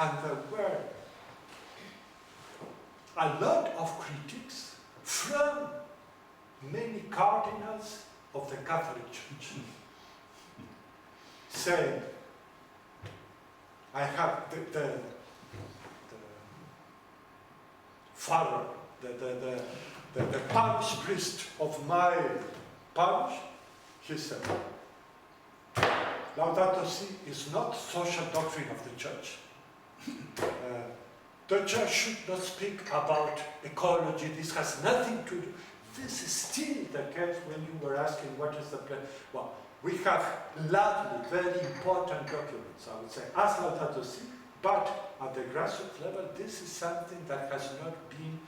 And there were a lot of critics from many cardinals of the Catholic Church saying, I have the father, the parish priest of my parish, he said, Laudato Si is not social doctrine of the church. The church should not speak about ecology. This has nothing to do. This is still the case when you were asking what is the plan. Well, we have lovely, very important documents, I would say, as Laudato Si, but at the grassroots level, this is something that has not been,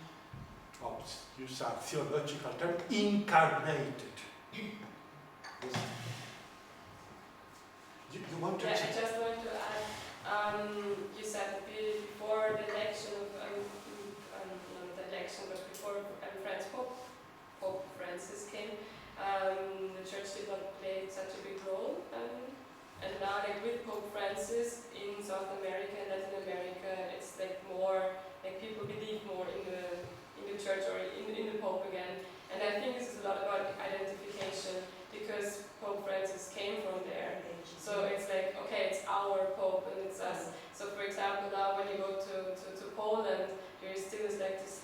use a theological term, incarnated. Yes. You want to? Yeah, I just want to add. You said before the election of not the election, but before Pope Francis came, the church did not play such a big role. And now, like with Pope Francis in South America and Latin America, it's like more like people believe more in the church or in the Pope again. And I think this is a lot about identification because Pope Francis came from there. So it's like, okay, it's our Pope and it's us. So for example, now when you go to Poland, there still is like this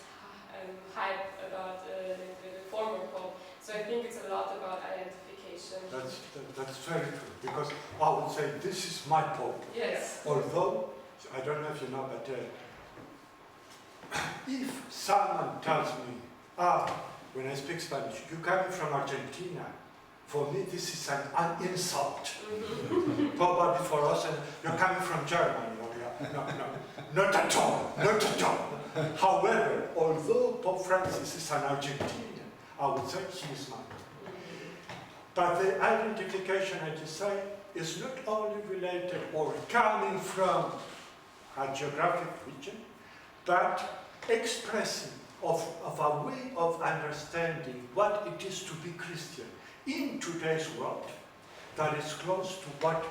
hype about the former Pope. So I think it's a lot about identification. That's very true, because I would say this is my Pope. Yes. Although, I don't know if you know, but if someone tells me, when I speak Spanish, you're coming from Argentina, for me this is an insult. Probably for us, and you're coming from Germany. No, not at all, not at all. However, although Pope Francis is an Argentinian, I would say he is mine. But the identification, I just say, is not only related or coming from a geographic region, but expressing of a way of understanding what it is to be Christian in today's world that is close to what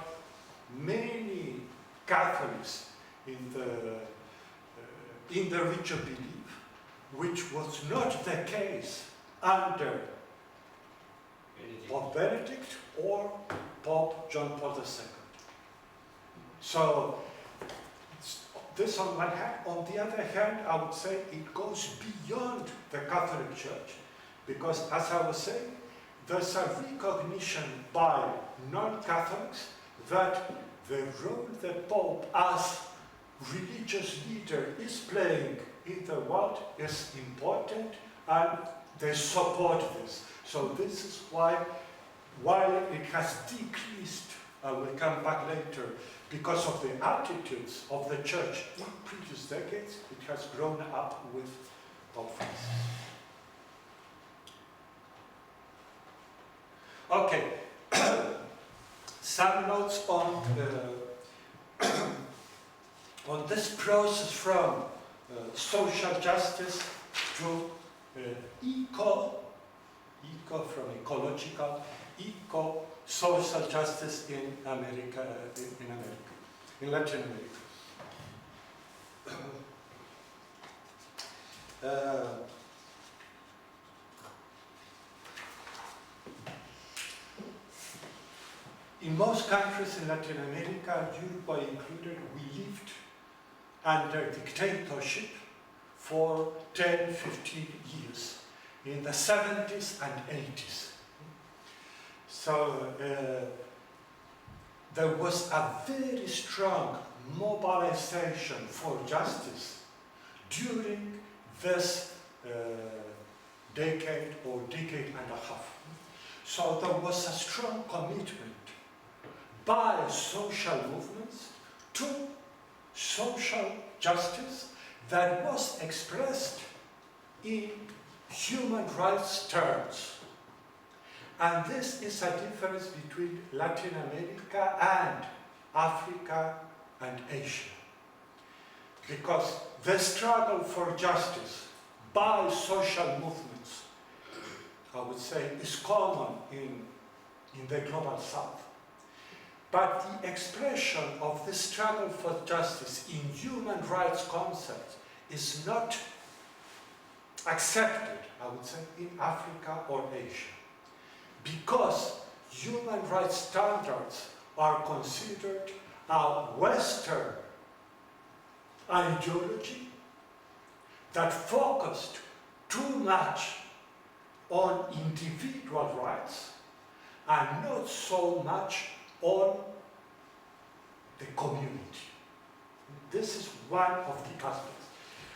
many Catholics in the region believe, which was not the case under Pope Benedict or Pope John Paul II. So this on one hand. On the other hand, I would say it goes beyond the Catholic Church, because as I was saying, there's a recognition by non-Catholics that the role the Pope as religious leader is playing in the world is important, and they support this. So this is why, while it has decreased, I will come back later, because of the attitudes of the church in previous decades, it has grown up with Pope Francis. Okay, some notes on on this process from social justice to eco from ecological, eco-social justice in America, in Latin America. In most countries in Latin America, Uruguay included, we lived under dictatorship for 10, 15 years, in the 70s and 80s. So there was a very strong mobilization for justice during this decade or decade and a half. So there was a strong commitment by social movements to social justice that was expressed in human rights terms. And this is a difference between Latin America and Africa and Asia. Because the struggle for justice by social movements, I would say, is common in the global south. But the expression of the struggle for justice in human rights concepts is not accepted, I would say, in Africa or Asia, because human rights standards are considered a Western ideology that focused too much on individual rights and not so much on the community. This is one of the aspects.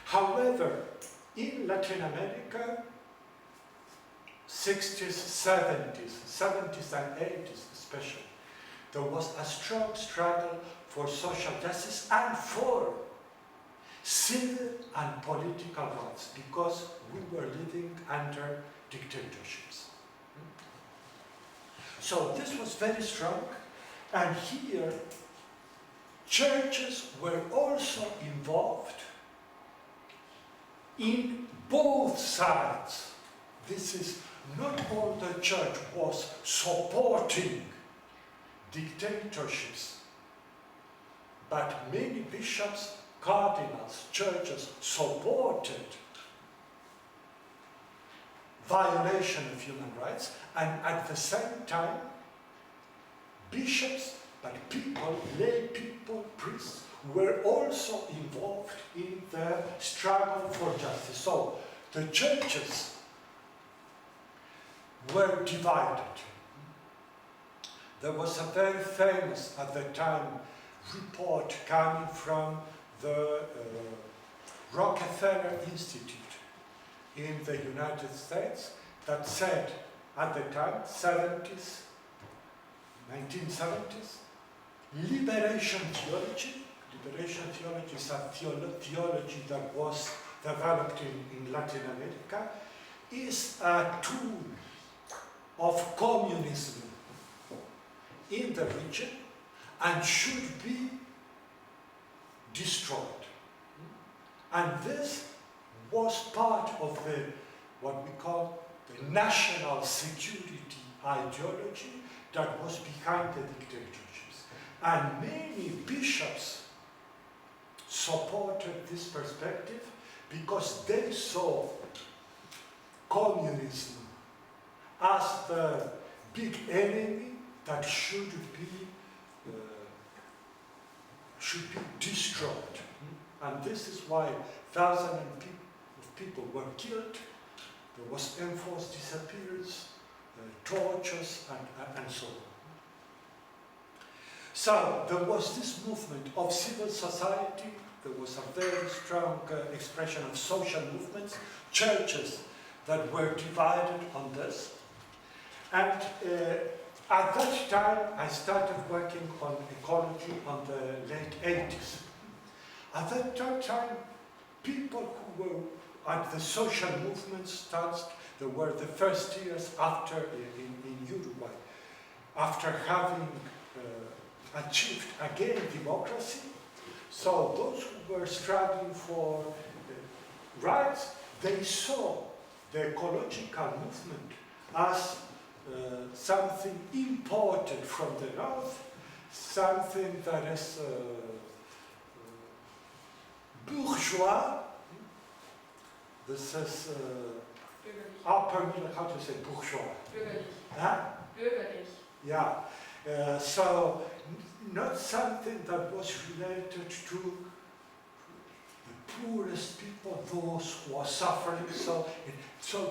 However, in Latin America, 60s, 70s and 80s especially, there was a strong struggle for social justice and for civil and political rights, because we were living under dictatorships. So this was very strong, and here churches were also involved in both sides. This is not all the church was supporting dictatorships, but many bishops, cardinals, churches supported violation of human rights, and at the same time, bishops, but people, lay people, priests, were also involved in the struggle for justice. So the churches were divided. There was a very famous, at the time, report coming from the Rockefeller Institute in the United States that said, at the time, 1970s, liberation theology is a theology that was developed in Latin America, is a tool of communism in the region and should be destroyed. And this was part of the, what we call the national security ideology that was behind the dictatorships. And many bishops supported this perspective because they saw communism as the big enemy that should be destroyed. And this is why thousands of people were killed. There was enforced disappearance, tortures, and so on. So there was this movement of civil society. There was a very strong expression of social movements, churches that were divided on this. And at that time, I started working on ecology on the late 80s. At that time, people who were at the social movement started, they were the first years after, in Uruguay, after having achieved again democracy. So those who were struggling for rights, they saw the ecological movement as something imported from the north, something that is bourgeois. This is upper middle, how to say bourgeois? Bürgerlich. Huh? Bürgerlich. Yeah. So not something that was related to the poorest people, those who are suffering. So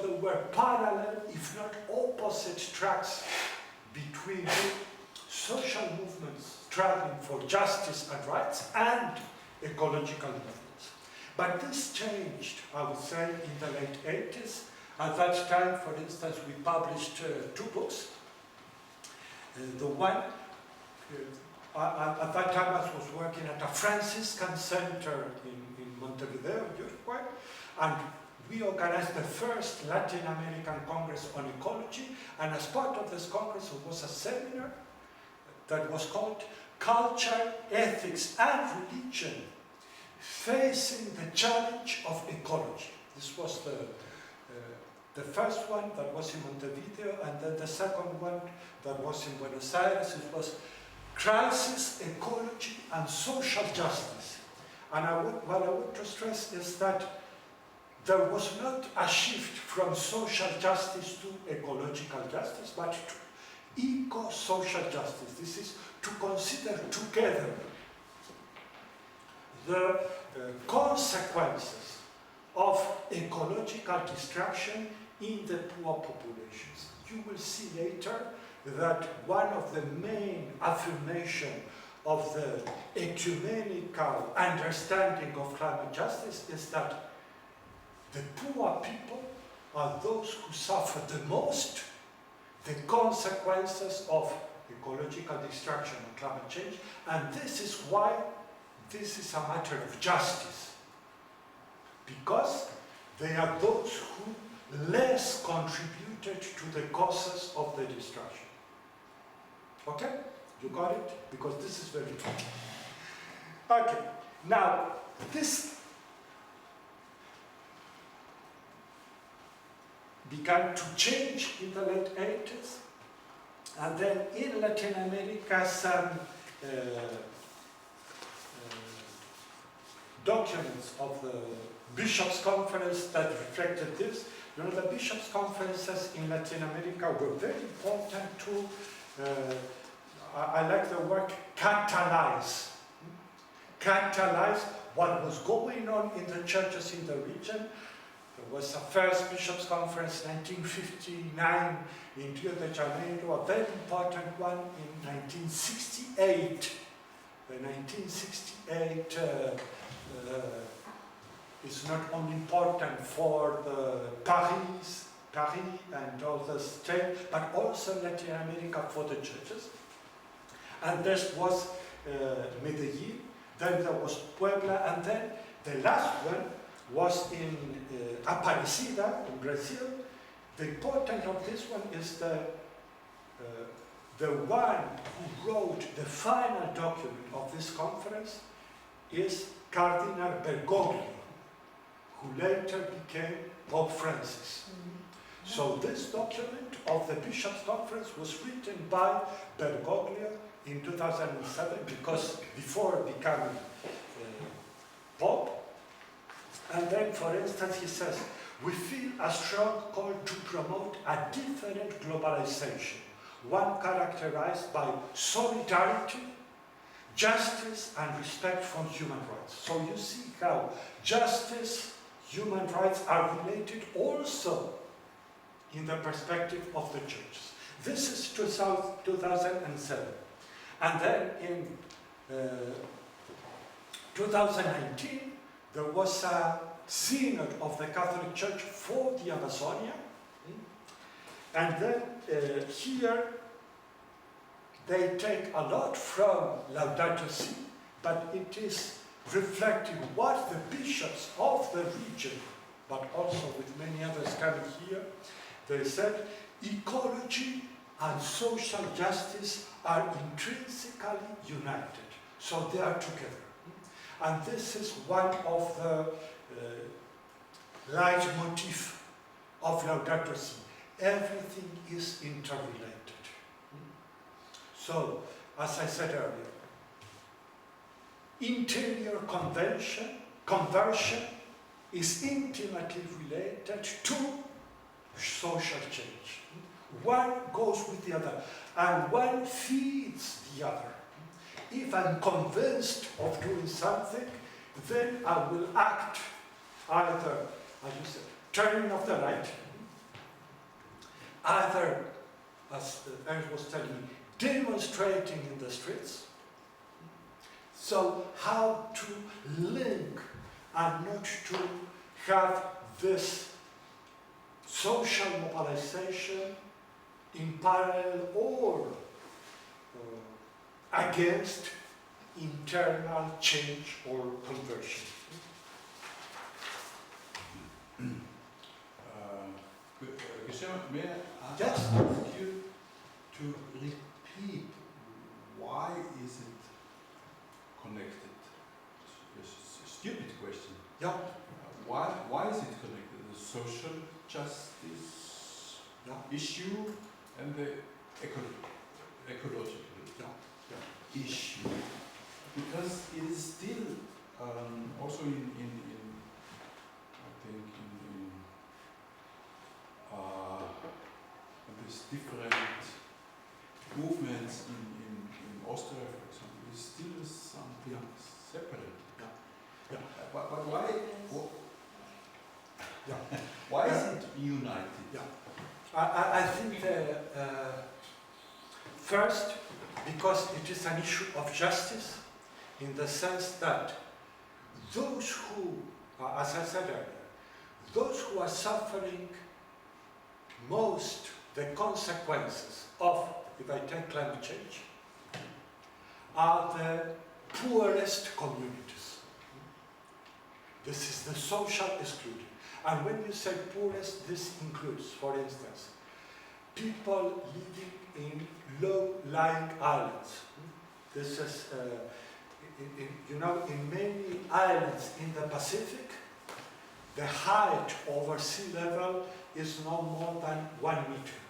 there were parallel, if not opposite tracks between social movements struggling for justice and rights and ecological movements. But this changed, I would say, in the late 80s. At that time, for instance, we published 2 books. The one, at that time I was working at a Franciscan center in Montevideo, Uruguay, and we organized the first Latin American Congress on Ecology, and as part of this Congress there was a seminar that was called Culture, Ethics and Religion Facing the Challenge of Ecology. This was the first one that was in Montevideo, and then the second one that was in Buenos Aires. It was crisis, ecology, and social justice. And what I want to stress is that there was not a shift from social justice to ecological justice, but to eco-social justice. This is to consider together the consequences of ecological destruction in the poor populations. You will see later that one of the main affirmations of the ecumenical understanding of climate justice is that the poor people are those who suffer the most the consequences of ecological destruction and climate change, and this is why this is a matter of justice, because they are those who less contributed to the causes of the destruction. Okay? You got it? Because this is very important. Okay, now this began to change in the late 80s, and then in Latin America some documents of the Bishops' Conference that reflected this. You know, the Bishops' Conferences in Latin America were very important to, I like the word catalyze. Catalyze what was going on in the churches in the region. There was a first Bishops' Conference in 1959 in Rio de Janeiro, a very important one in 1968. The 1968 is not only important for the Paris and all the states, but also Latin America for the churches. And this was Medellin, then there was Puebla, and then the last one was in Aparecida, in Brazil. The importance of this one is the one who wrote the final document of this conference is Cardinal Bergoglio, who later became Pope Francis. So this document of the Bishops' Conference was written by Bergoglio in 2007, because before becoming Pope. And then, for instance, he says, we feel a strong call to promote a different globalization, one characterized by solidarity, justice, and respect for human rights. So you see how justice, human rights are related also in the perspective of the churches. This is 2007. And then in 2019, there was a synod of the Catholic Church for the Amazonia. And then here they take a lot from Laudato Si, but it is reflecting what the bishops of the region, but also with many others coming here, they said ecology and social justice are intrinsically united. So they are together. And this is one of the leitmotif of Laudato Si. Everything is interrelated. So, as I said earlier, interior conversion is intimately related to social change. One goes with the other, and one feeds the other. If I'm convinced of doing something, then I will act either, as you said, turning off the light, either, as Ernst was telling me, demonstrating in the streets. So how to link and not to have this social mobilization in parallel or against internal change or conversion. May I Yes. ask you to repeat why is it connected? It's a stupid question. Yeah. Why is it connected? The social justice issue and the ecological. Yeah. issue, because it is still also in I think there's different movements in Austria, for example. It's still something separate. Yeah. But why? Yeah. Why is it united? Yeah. I think first, because it is an issue of justice, in the sense that those who, as I said earlier, those who are suffering most the consequences of, if I take climate change, are the poorest communities. This is the social excluded. And when you say poorest, this includes, for instance, people living in low-lying islands. This is, in many islands in the Pacific, the height over sea level is no more than 1 meter.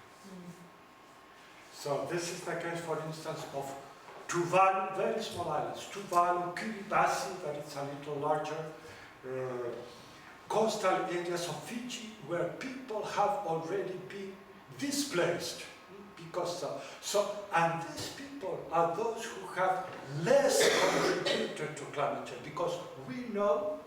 So this is the case, for instance, of Tuvalu, very small islands, Tuvalu, Kiribati, that it's a little larger, coastal areas of Fiji, where people have already been displaced because and these people are those who have less contributed to climate change, because we know,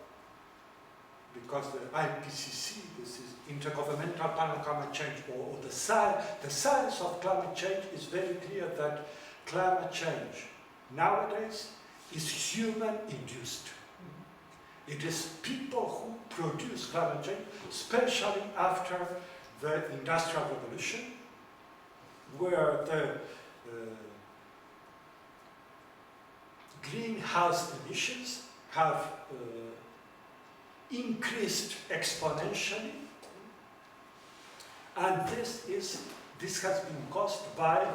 because the IPCC, this is Intergovernmental Panel on Climate Change, or the science of climate change is very clear that climate change nowadays is human-induced. It is people who produce climate change, especially after the Industrial Revolution, where the greenhouse emissions have increased exponentially, and this has been caused by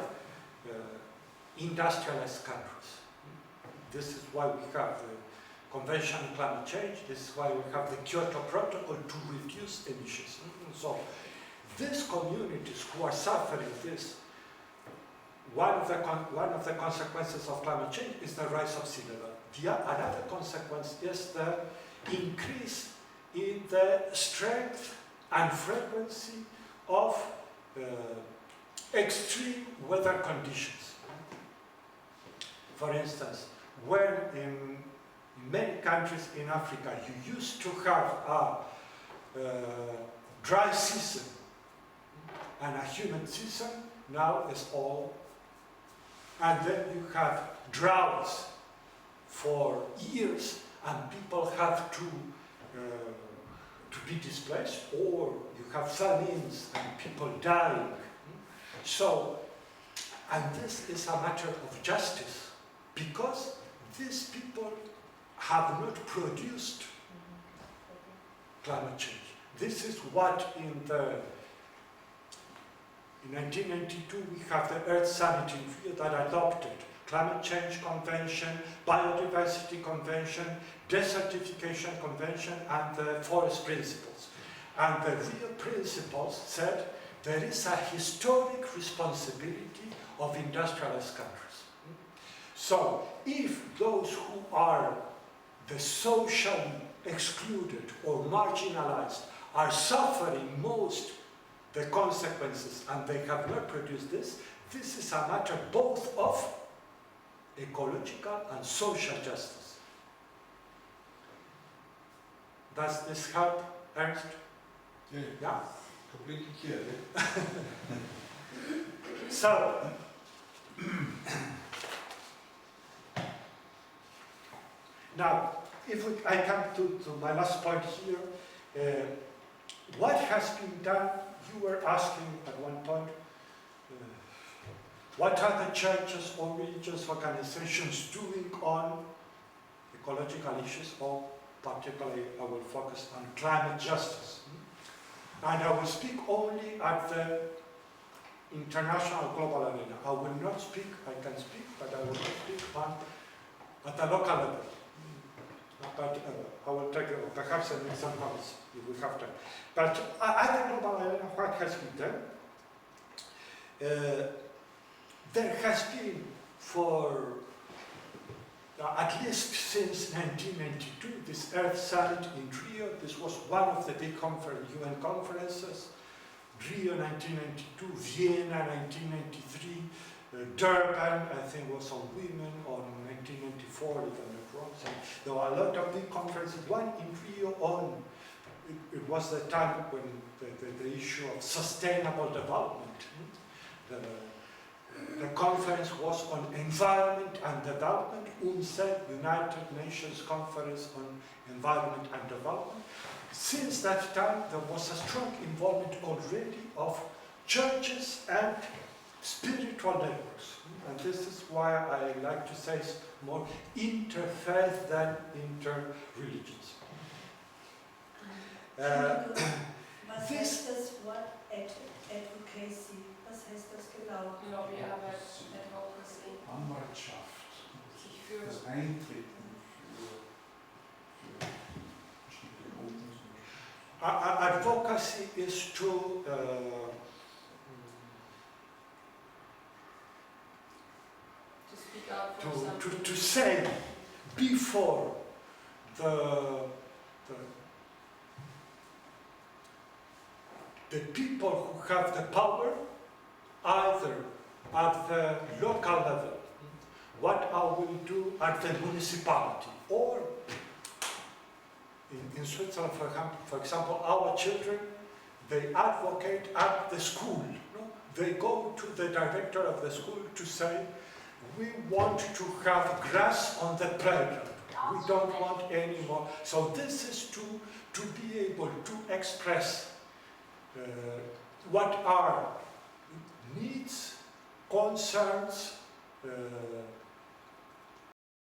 industrialized countries. This is why we have the Convention on Climate Change. This is why we have the Kyoto Protocol to reduce emissions. So these communities who are suffering this, one of the consequences of climate change is the rise of sea level. Another consequence is the increase in the strength and frequency of extreme weather conditions. For instance, when in many countries in Africa you used to have a dry season and a humid season, now it's all, and then you have droughts for years, and people have to be displaced, or you have famines and people dying. So, and this is a matter of justice, because these people have not produced climate change. This is what in 1992 we have the Earth Summit in Rio that adopted Climate Change Convention, Biodiversity Convention, Desertification Convention, and the Forest Principles. And the Rio Principles said there is a historic responsibility of industrialized countries. So if those who are the socially excluded or marginalized are suffering most the consequences, and they have not produced this is a matter both of ecological and social justice. Does this help, Ernst? Yeah, Yeah? completely clear. So, now, if I come to my last point here, what has been done? You were asking at one point, what are the churches or religious organizations doing on ecological issues, or particularly I will focus on climate justice. And I will speak only at the international global arena. I will not speak, I can speak, but I will not speak at the local level. But I will take perhaps an example if we have time. But at the global arena, what has been done? There has been for at least since 1992, this Earth Summit in Rio, this was one of the big UN conferences. Rio 1992, Vienna 1993, Durban, I think, was on women, on 1994, if I'm not wrong. So there were a lot of big conferences. One in Rio on, it was the time when the issue of sustainable development. The conference was on environment and development, UNCED, United Nations Conference on Environment and Development. Since that time, there was a strong involvement already of churches and spiritual networks. And this is why I like to say it's more interfaith than inter-religious. Was heißt das Wort Advocacy? Was heißt das genau? Lobbyarbeit, Advocacy. Anwaltschaft. Sich für Das Eintreten für bestimmte Gruppen. Advocacy is to speak up for something. to say before the people who have the power, either at the local level, what I will do at the municipality, or in Switzerland, for example, our children, they advocate at the school. No? They go to the director of the school to say, we want to have grass on the playground. We don't want any more. So this is to be able to express what are needs, concerns,